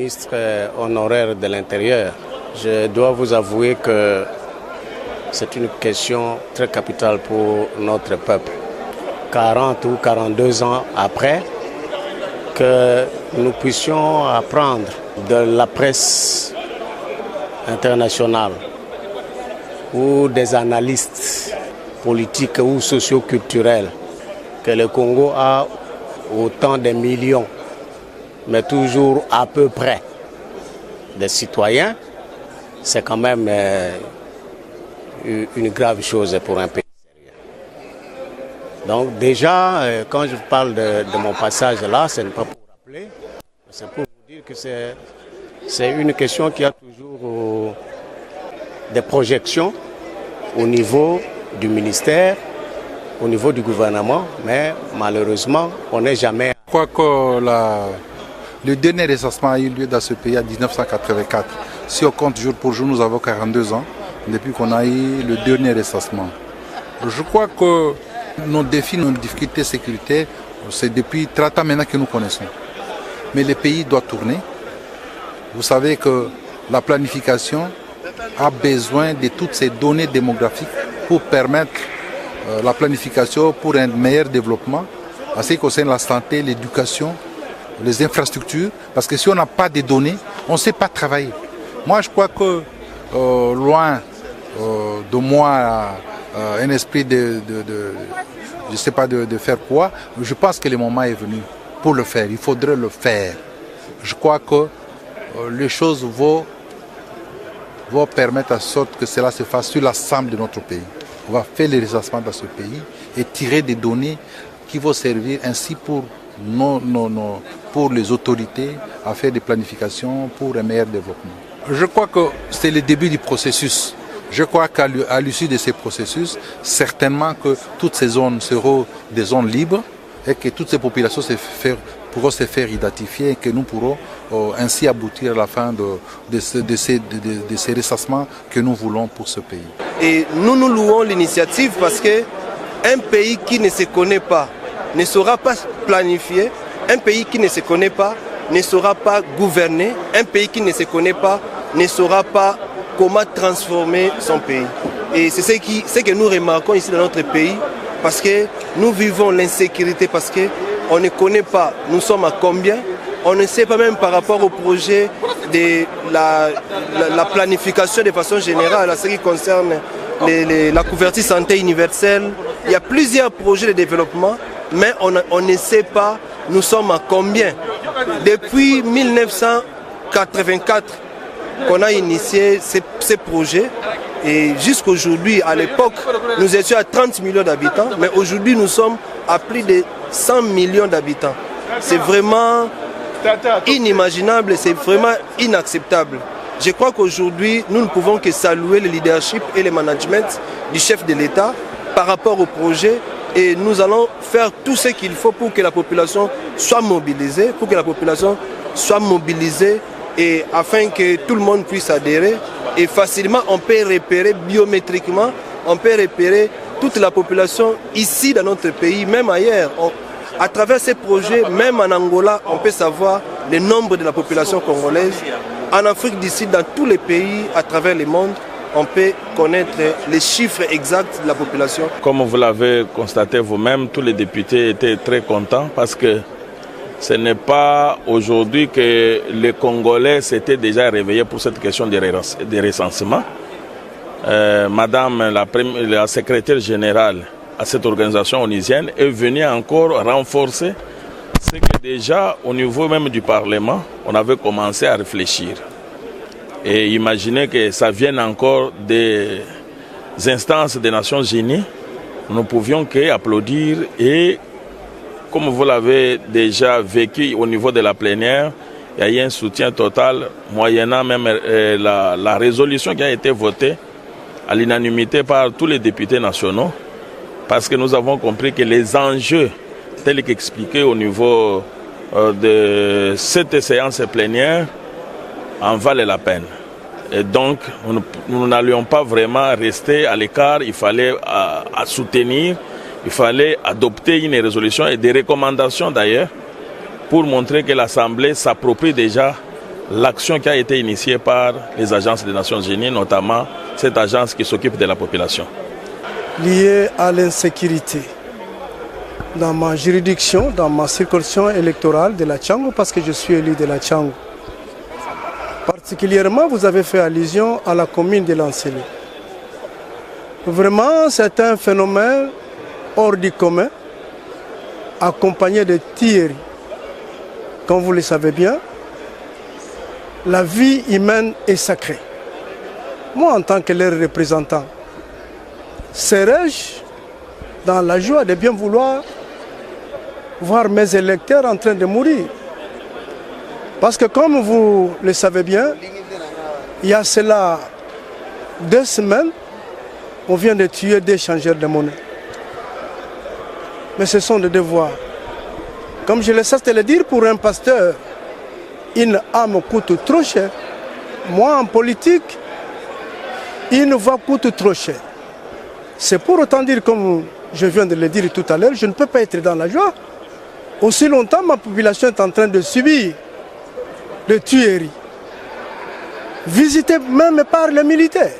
ministre honoraire de l'Intérieur, je dois vous avouer que c'est une question très capitale pour notre peuple. 40 ou 42 ans après, que nous puissions apprendre de la presse internationale ou des analystes politiques ou socio-culturels que le Congo a autant de millions, mais toujours à peu près des citoyens, c'est quand même une grave chose pour un pays sérieux. Donc déjà, quand je parle de mon passage là, ce n'est pas pour rappeler, c'est pour vous dire que c'est une question qui a toujours des projections au niveau du ministère, au niveau du gouvernement, mais malheureusement, on n'est jamais... Je crois que le dernier recensement a eu lieu dans ce pays en 1984. Si on compte jour pour jour, nous avons 42 ans depuis qu'on a eu le dernier recensement. Je crois que nos défis, nos difficultés sécuritaires, c'est depuis 30 ans maintenant que nous connaissons. Mais le pays doit tourner. Vous savez que la planification a besoin de toutes ces données démographiques pour permettre la planification pour un meilleur développement en ce qui concerne la santé, l'éducation, les infrastructures. Parce que si on n'a pas de données, on ne sait pas travailler. Moi, je crois que loin de moi un esprit je ne sais pas de faire quoi, je pense que le moment est venu pour le faire. Il faudrait le faire. Je crois que les choses vont permettre à sorte que cela se fasse sur l'ensemble de notre pays. On va faire les recensements dans ce pays et tirer des données qui vont servir ainsi pour les autorités à faire des planifications pour un meilleur développement. Je crois que c'est le début du processus. Je crois qu'à l'issue de ces processus, certainement que toutes ces zones seront des zones libres et que toutes ces populations pourront se faire identifier et que nous pourrons ainsi aboutir à la fin de ces recensements que nous voulons pour ce pays. Et nous louons l'initiative parce qu'un pays qui ne se connaît pas ne saura pas planifier, un pays qui ne se connaît pas ne saura pas gouverner, un pays qui ne se connaît pas ne saura pas comment transformer son pays. Et c'est ce que nous remarquons ici dans notre pays, parce que nous vivons l'insécurité, parce qu'on ne connaît pas, nous sommes à combien, on ne sait pas même par rapport au projet de la planification de façon générale, à ce qui concerne la couverture santé universelle. Il y a plusieurs projets de développement, mais on ne sait pas nous sommes à combien. Depuis 1984, qu'on a initié ces projets et jusqu'aujourd'hui, à l'époque, nous étions à 30 millions d'habitants, mais aujourd'hui nous sommes à plus de 100 millions d'habitants. C'est vraiment inimaginable, c'est vraiment inacceptable. Je crois qu'aujourd'hui, nous ne pouvons que saluer le leadership et le management du chef de l'État par rapport au projet et nous allons faire tout ce qu'il faut pour que la population soit mobilisée, et afin que tout le monde puisse adhérer. Et facilement, on peut repérer biométriquement, on peut repérer toute la population ici dans notre pays, même ailleurs. À travers ces projets, même en Angola, on peut savoir le nombre de la population congolaise. En Afrique du Sud, dans tous les pays à travers le monde, on peut connaître les chiffres exacts de la population. Comme vous l'avez constaté vous-même, tous les députés étaient très contents parce que ce n'est pas aujourd'hui que les Congolais s'étaient déjà réveillés pour cette question de recensement. Madame la secrétaire générale à cette organisation onusienne est venue encore renforcer ce que déjà au niveau même du Parlement, on avait commencé à réfléchir. Et imaginer que ça vienne encore des instances des Nations Unies, nous ne pouvions qu'applaudir et comme vous l'avez déjà vécu au niveau de la plénière, il y a eu un soutien total, moyennant même la résolution qui a été votée à l'unanimité par tous les députés nationaux, parce que nous avons compris que les enjeux tels qu'expliqués au niveau de cette séance plénière en valent la peine. Et donc, nous n'allions pas vraiment rester à l'écart, il fallait à soutenir. Il fallait adopter une résolution et des recommandations d'ailleurs pour montrer que l'Assemblée s'approprie déjà l'action qui a été initiée par les agences des Nations Unies, notamment cette agence qui s'occupe de la population. Lié à l'insécurité dans ma juridiction, dans ma circonscription électorale de la Tchango, parce que je suis élu de la Tchango. Particulièrement, vous avez fait allusion à la commune de Lansele. Vraiment, c'est un phénomène hors du commun, accompagné de tirs. Comme vous le savez bien, la vie humaine est sacrée. Moi, en tant que leur représentant, serais-je dans la joie de bien vouloir voir mes électeurs en train de mourir? Parce que comme vous le savez bien, il y a cela 2 semaines, on vient de tuer des changeurs de monnaie. Mais ce sont des devoirs. Comme je le sais te le dire, pour un pasteur, une âme coûte trop cher. Moi, en politique, une voix coûte trop cher. C'est pour autant dire, comme je viens de le dire tout à l'heure, je ne peux pas être dans la joie. Aussi longtemps, ma population est en train de subir des tueries, visitées même par les militaires.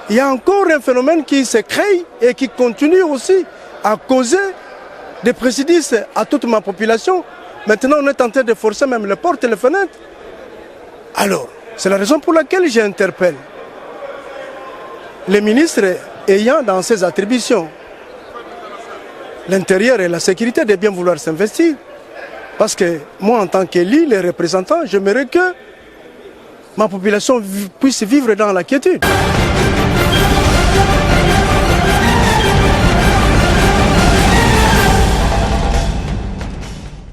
Il y a encore un phénomène qui se crée et qui continue aussi à causer des préjudices à toute ma population. Maintenant, on est en train de forcer même les portes et les fenêtres. Alors, c'est la raison pour laquelle j'interpelle les ministres ayant dans ses attributions l'intérieur et la sécurité de bien vouloir s'investir. Parce que moi, en tant qu'élu, les représentants, j'aimerais que ma population puisse vivre dans la quiétude.